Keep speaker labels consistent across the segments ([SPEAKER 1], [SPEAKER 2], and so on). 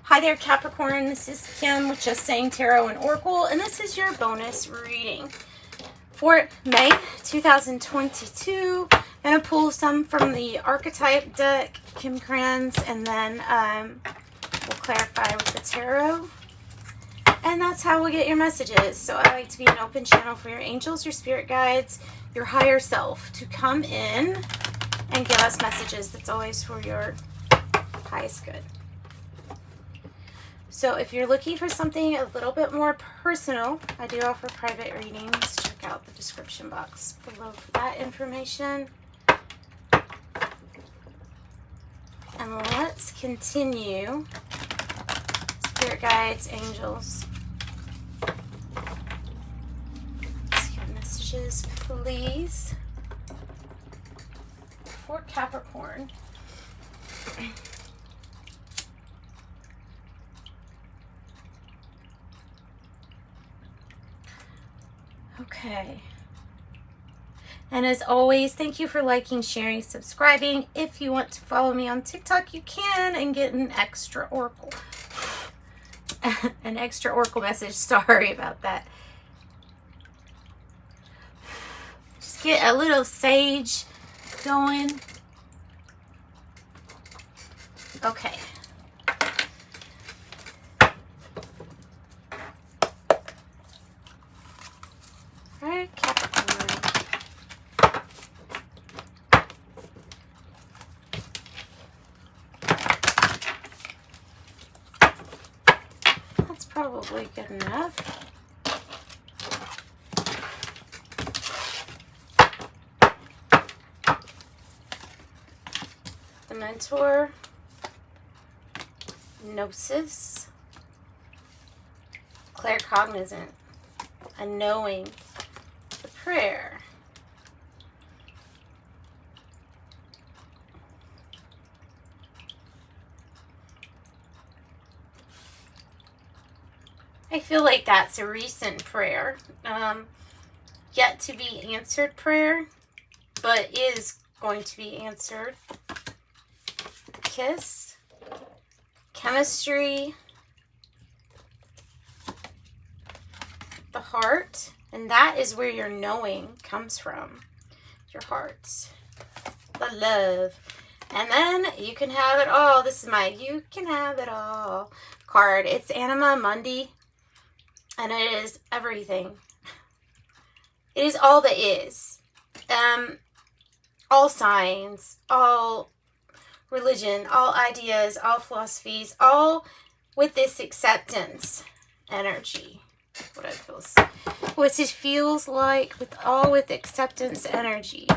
[SPEAKER 1] Hi there, Capricorn. This is Kim with Just Saying Tarot and Oracle, and this is your bonus reading for May 2022. I'm going to pull some from the Archetype deck, Kim Kranz, and then we'll clarify with the tarot. And that's how we get your messages. So I like to be an open channel for your angels, your spirit guides, your higher self to come in and give us messages. That's always for your highest good. So if you're looking for something a little bit more personal, I do offer private readings. Check out the description box below for that information. And let's continue. Spirit guides, angels. Let's get messages, please, for Capricorn. Okay. And as always, thank you for liking, sharing, subscribing. If you want to follow me on TikTok, you can, and get an extra oracle. An extra oracle message. Sorry about that. Just get a little sage going. Okay. All right, Capricorn. That's probably good enough. The Mentor, Gnosis, Claircognizant, a knowing, the prayer, I feel like that's a recent prayer, yet to be answered prayer, but is going to be answered. Kiss, chemistry, the heart, and that is where your knowing comes from, your heart, the love. And then you can have it all. This is my you can have it all card. It's Anima Mundi, and it is everything. It is all that is. All signs, all religion, all ideas, all philosophies, all with this acceptance energy. What it feels like, with acceptance energy.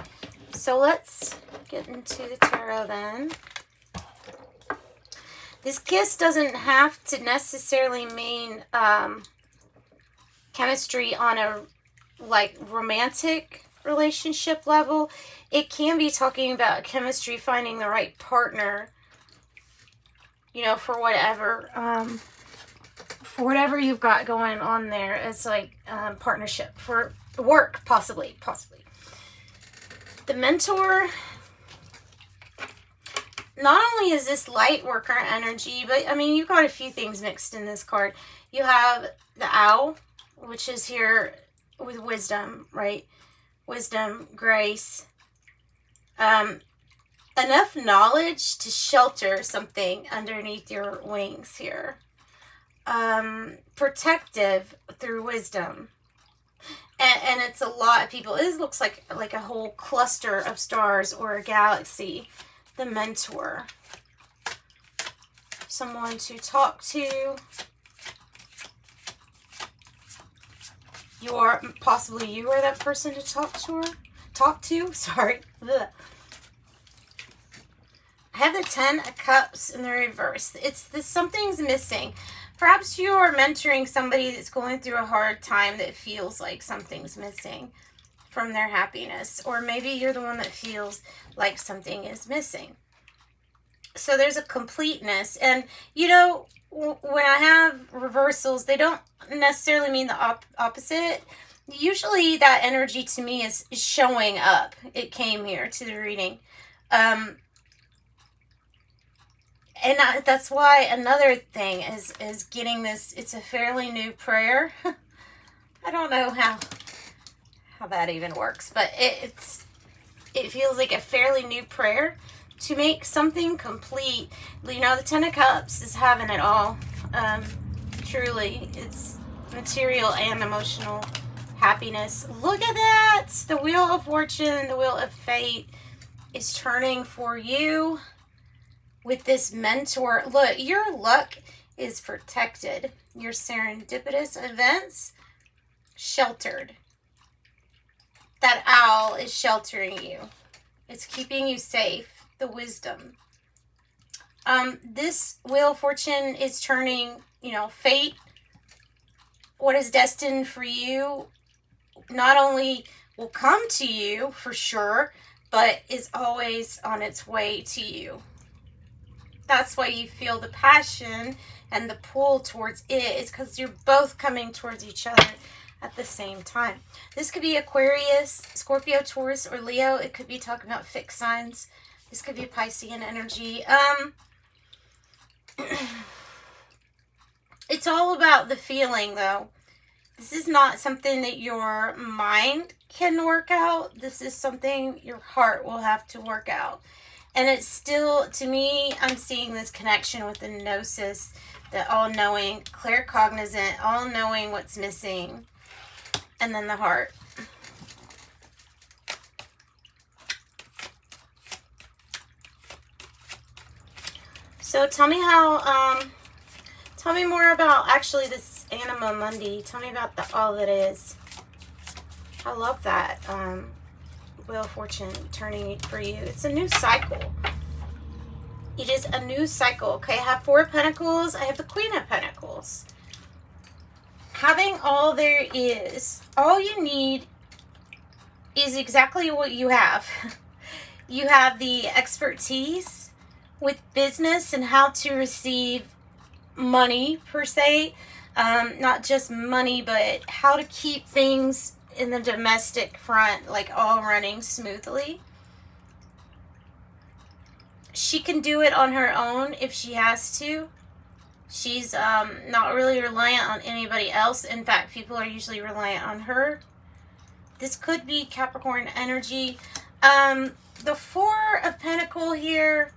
[SPEAKER 1] So let's get into the tarot then. This kiss doesn't have to necessarily mean chemistry on a romantic relationship level. It can be talking about chemistry, finding the right partner, for whatever you've got going on there. It's like partnership for work, possibly. The Mentor, not only is this light worker energy, but I mean, you've got a few things mixed in this card. You have the Owl, which is here with wisdom, right? Wisdom, grace, enough knowledge to shelter something underneath your wings here. Protective through wisdom. And it's a lot of people. It looks like a whole cluster of stars or a galaxy. The Mentor. Someone to talk to. You are that person to talk to. Sorry. Ugh. I have the 10 of Cups in the reverse. Something's missing. Perhaps you are mentoring somebody that's going through a hard time that feels like something's missing from their happiness. Or maybe you're the one that feels like something is missing. So there's a completeness. And, when I have reversals, they don't necessarily mean the opposite. Usually that energy to me is showing up. It came here to the reading. And that's why another thing is getting this. It's a fairly new prayer. I don't know how that even works, but it feels like a fairly new prayer to make something complete. You know, the Ten of Cups is having it all. Truly, it's material and emotional happiness. Look at that! The Wheel of Fortune, the Wheel of Fate is turning for you with this mentor. Look, your luck is protected. Your serendipitous events sheltered. That owl is sheltering you. It's keeping you safe. The wisdom. This Wheel of Fortune is turning, you know, fate, what is destined for you, not only will come to you for sure, but is always on its way to you. That's why you feel the passion and the pull towards it, is because you're both coming towards each other at the same time. This could be Aquarius, Scorpio, Taurus, or Leo. It could be talking about fixed signs. This could be Piscean energy. It's all about the feeling, though. This is not something that your mind can work out. This is something your heart will have to work out. And it's still, to me, I'm seeing this connection with the gnosis, the all-knowing, claircognizant, all-knowing what's missing, and then the heart. So tell me how, tell me more about actually this Anima Mundi. Tell me about all that is. I love that. Wheel of Fortune turning for you. It's a new cycle. It is a new cycle. Okay, I have Four of Pentacles. I have the Queen of Pentacles. Having all there is, all you need is exactly what you have. You have the expertise with business and how to receive money per se. Not just money, but how to keep things in the domestic front, like all running smoothly. She can do it on her own if she has to. She's not really reliant on anybody else. In fact, people are usually reliant on her. This could be Capricorn energy. The Four of Pentacles here,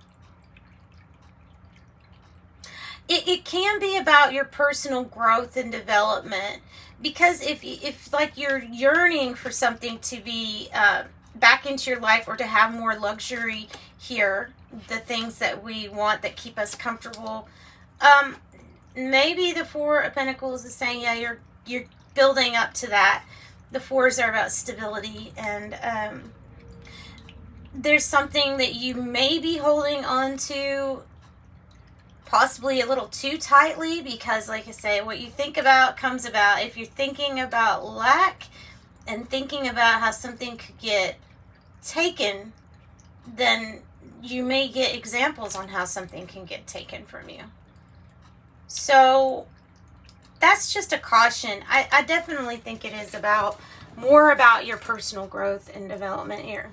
[SPEAKER 1] it can be about your personal growth and development. Because if like you're yearning for something to be back into your life, or to have more luxury here, the things that we want that keep us comfortable, maybe the Four of Pentacles is saying, yeah, you're building up to that. The fours are about stability, and there's something that you may be holding on to possibly a little too tightly, because like I say, what you think about comes about. If you're thinking about lack and thinking about how something could get taken, then you may get examples on how something can get taken from you. So that's just a caution. I definitely think it is about more about your personal growth and development here.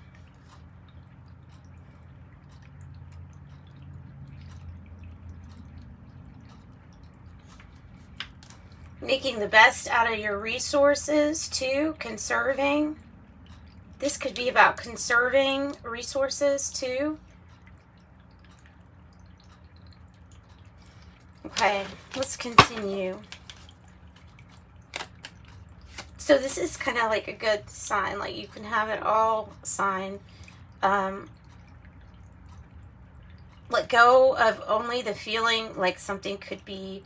[SPEAKER 1] Making the best out of your resources too, conserving. This could be about conserving resources too. Okay, let's continue. So this is kind of like a good sign, like you can have it all sign. Let go of only the feeling like something could be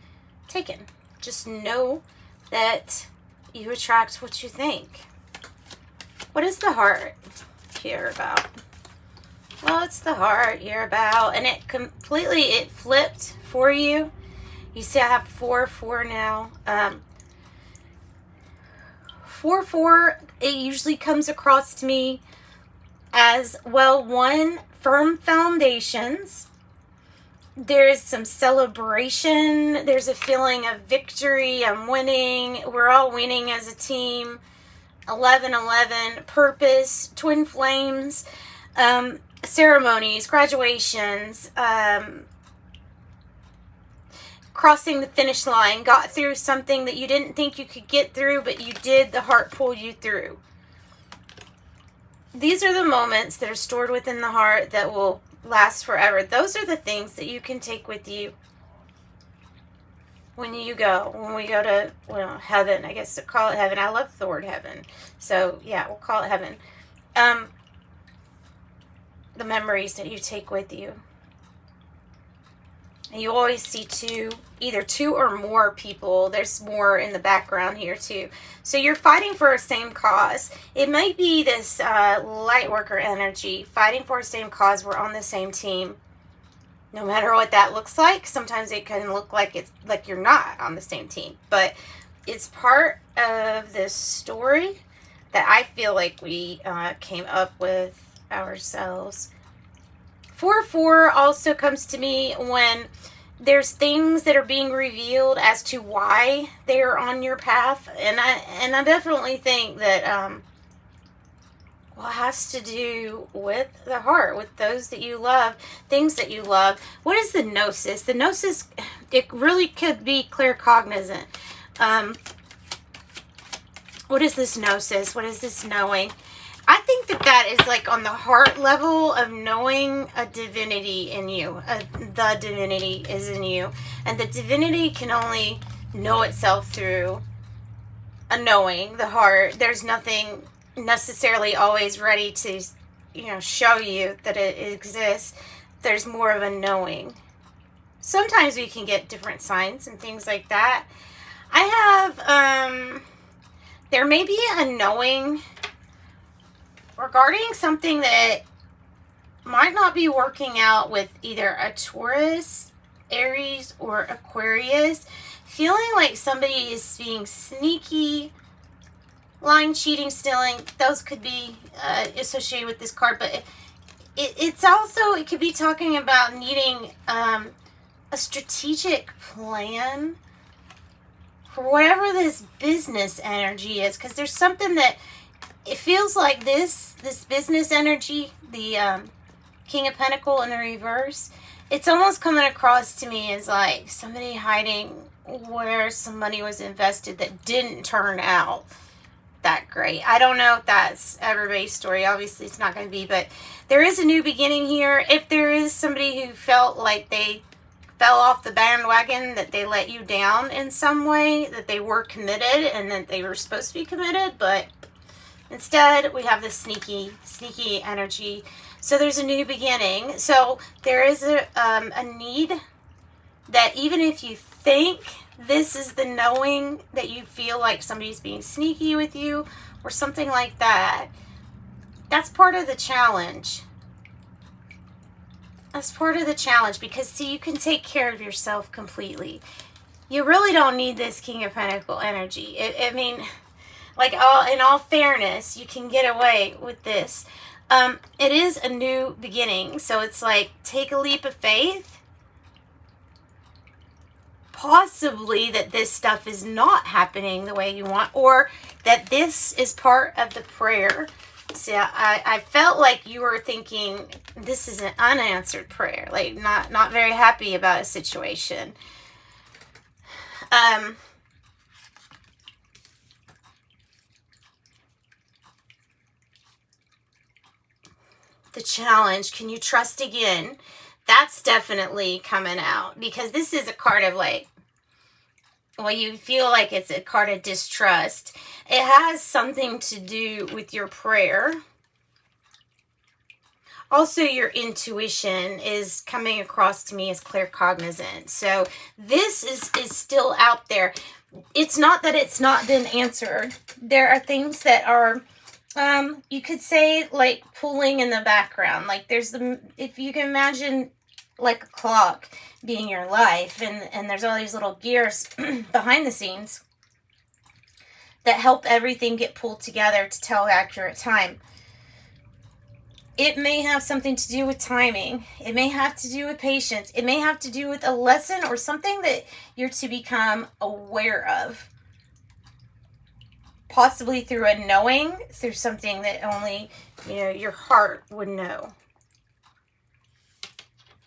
[SPEAKER 1] taken. Just know that you attract what you think. What is the heart here about? Well, it's the heart here about, and it flipped for you. You see I have 4-4 now. 4-4, it usually comes across to me as, well, one, firm foundations. There is some celebration. There's a feeling of victory. I'm winning. We're all winning as a team. 11-11, purpose, twin flames, ceremonies, graduations, crossing the finish line, got through something that you didn't think you could get through, but you did. The heart pulled you through. These are the moments that are stored within the heart that will last forever. Those are the things that you can take with you when we go to, well, heaven, I guess to call it heaven. I love the word heaven. So yeah, we'll call it heaven. The memories that you take with you. And you always see either two or more people. There's more in the background here too. So you're fighting for a same cause. It might be this light worker energy, fighting for a same cause. We're on the same team. No matter what that looks like. Sometimes it can look like it's like you're not on the same team. But it's part of this story that I feel like we came up with ourselves. 4/4 also comes to me when there's things that are being revealed as to why they are on your path, and I definitely think that well, it has to do with the heart, with those that you love, things that you love. What is the gnosis? The gnosis, it really could be claircognizant. What is this gnosis? What is this knowing? I think that is like on the heart level of knowing a divinity in you. The divinity is in you. And the divinity can only know itself through a knowing, the heart. There's nothing necessarily always ready to, show you that it exists. There's more of a knowing. Sometimes we can get different signs and things like that. I have, there may be a knowing regarding something that might not be working out with either a Taurus, Aries, or Aquarius. Feeling like somebody is being sneaky, lying, cheating, stealing. Those could be associated with this card, but it's also, it could be talking about needing a strategic plan for whatever this business energy is, because there's something that it feels like this business energy, the King of Pentacles in the reverse, it's almost coming across to me as like somebody hiding where some money was invested that didn't turn out that great. I don't know if that's everybody's story. Obviously, it's not going to be, but there is a new beginning here. If there is somebody who felt like they fell off the bandwagon, that they let you down in some way, that they were committed and that they were supposed to be committed, but instead, we have this sneaky energy. So there's a new beginning. So there is a need that even if you think this is the knowing, that you feel like somebody's being sneaky with you or something like that, that's part of the challenge. That's part of the challenge, because see, you can take care of yourself completely. You really don't need this King of Pentacles energy. I mean, like, in all fairness, you can get away with this. It is a new beginning. So it's like, take a leap of faith. Possibly that this stuff is not happening the way you want, or that this is part of the prayer. See, I felt like you were thinking this is an unanswered prayer, like not very happy about a situation. The challenge, can you trust again? That's definitely coming out, because this is a card of like, well, you feel like it's a card of distrust. It has something to do with your prayer. Also, your intuition is coming across to me as claircognizant. So this is still out there. It's not that it's not been answered. There are things that are, you could say, like pulling in the background. Like there's if you can imagine like a clock being your life, and there's all these little gears behind the scenes that help everything get pulled together to tell accurate time. It may have something to do with timing. It may have to do with patience. It may have to do with a lesson or something that you're to become aware of. Possibly through a knowing, through something that only, your heart would know.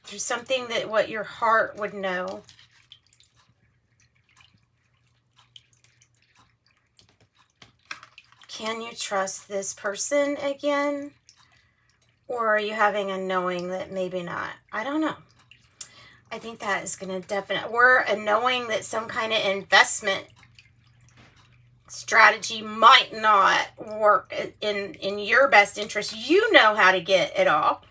[SPEAKER 1] Through something that what your heart would know. Can you trust this person again? Or are you having a knowing that maybe not? I don't know. I think that is going to definitely, or a knowing that some kind of investment strategy might not work in your best interest. You know how to get it all.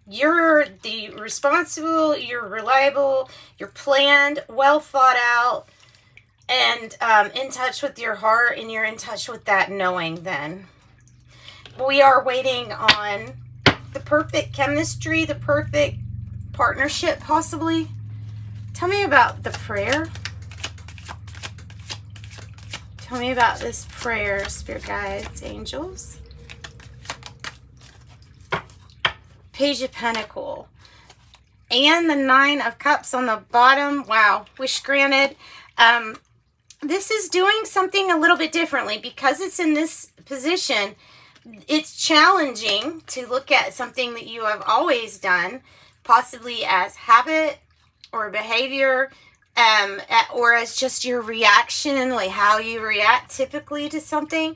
[SPEAKER 1] You're the responsible, you're reliable, you're planned, well thought out, and in touch with your heart, and you're in touch with that knowing then. We are waiting on the perfect chemistry, the perfect partnership, possibly. Tell me about the prayer. Tell me about this prayer, spirit guides, angels. Page of Pentacles. And the Nine of Cups on the bottom. Wow. Wish granted. This is doing something a little bit differently because it's in this position. It's challenging to look at something that you have always done, possibly as habit or behavior, or as just your reaction, like how you react typically to something.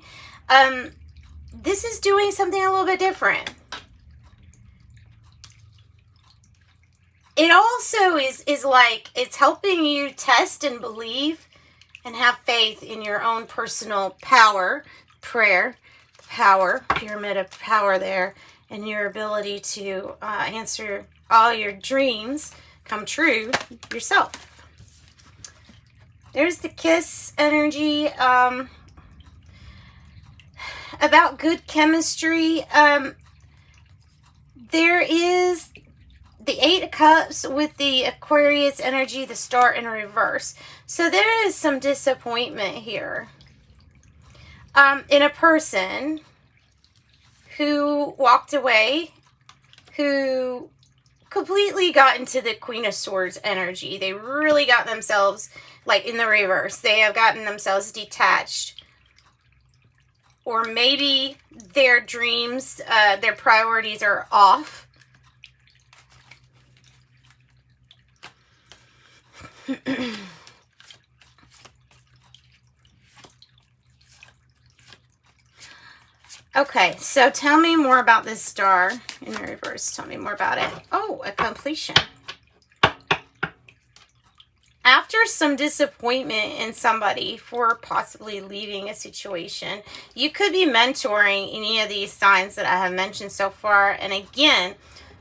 [SPEAKER 1] This is doing something a little bit different. It also is like it's helping you test and believe and have faith in your own personal power, prayer, power, pyramid of power there, and your ability to answer all your dreams come true yourself. There's the Kiss energy. About good chemistry. There is the Eight of Cups with the Aquarius energy, the Star in reverse. So there is some disappointment here. In a person who walked away, who completely got into the Queen of Swords energy. They really got themselves, like in the reverse, they have gotten themselves detached. Or maybe their dreams, their priorities are off. Okay, so tell me more about this star in the reverse. Tell me more about it. Oh, a completion. After some disappointment in somebody for possibly leaving a situation, you could be mentoring any of these signs that I have mentioned so far. And again,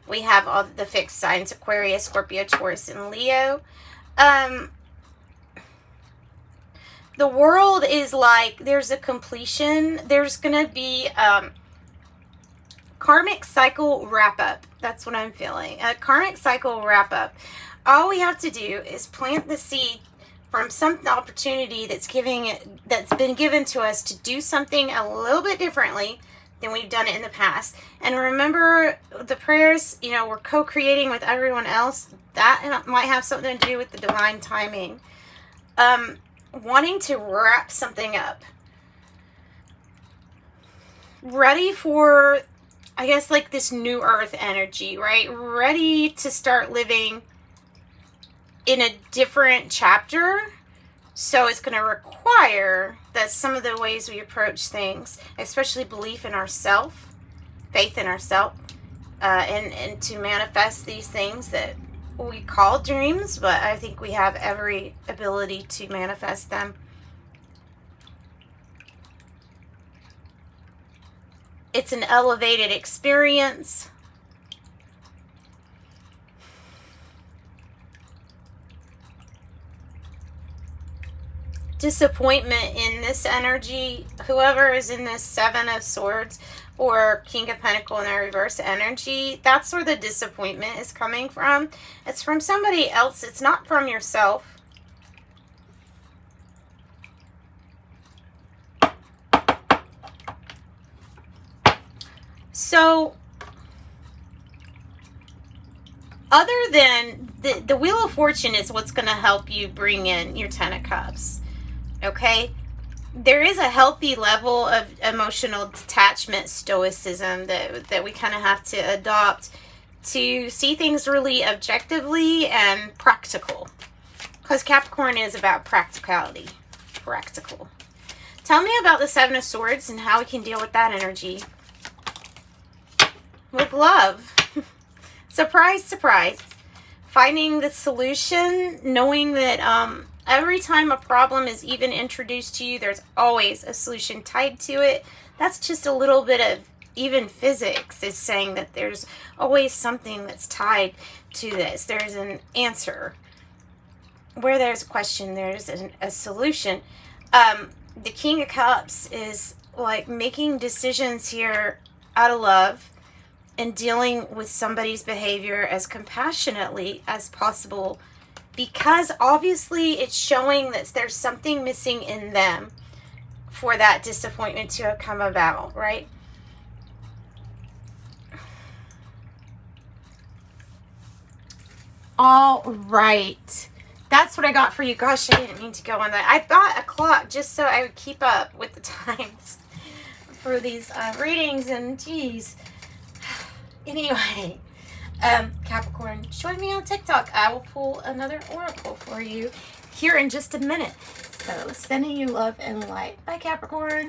[SPEAKER 1] we have all the fixed signs: Aquarius, Scorpio, Taurus, and Leo. The world is like, there's a completion. There's going to be karmic cycle wrap up. That's what I'm feeling. A karmic cycle wrap up. All we have to do is plant the seed from some opportunity that's been given to us to do something a little bit differently than we've done it in the past. And remember the prayers, you know, we're co-creating with everyone else. That might have something to do with the divine timing. Wanting to wrap something up. Ready for, I guess, like this new earth energy, right? Ready to start living in a different chapter. So it's going to require that some of the ways we approach things, especially belief in ourselves, faith in ourselves, and to manifest these things that we call dreams, but I think we have every ability to manifest them. It's an elevated experience. Disappointment in this energy. Whoever is in this Seven of Swords or King of Pentacles in their reverse energy, that's where the disappointment is coming from. It's from somebody else. It's not from yourself. So, other than the Wheel of Fortune is what's going to help you bring in your Ten of Cups. Okay? There is a healthy level of emotional detachment, stoicism that we kind of have to adopt to see things really objectively and practical. Because Capricorn is about practicality. Practical. Tell me about the Seven of Swords and how we can deal with that energy. With love. Surprise, surprise. Finding the solution, knowing that every time a problem is even introduced to you, there's always a solution tied to it. That's just a little bit of even physics is saying that there's always something that's tied to this. There's an answer. Where there's a question, there's a solution. The King of Cups is like making decisions here out of love and dealing with somebody's behavior as compassionately as possible, because obviously it's showing that there's something missing in them for that disappointment to have come about, right? All right. That's what I got for you. Gosh, I didn't mean to go on that. I bought a clock just so I would keep up with the times for these readings, and geez. Anyway, Capricorn, join me on TikTok. I will pull another oracle for you here in just a minute. So, sending you love and light. Bye, Capricorn.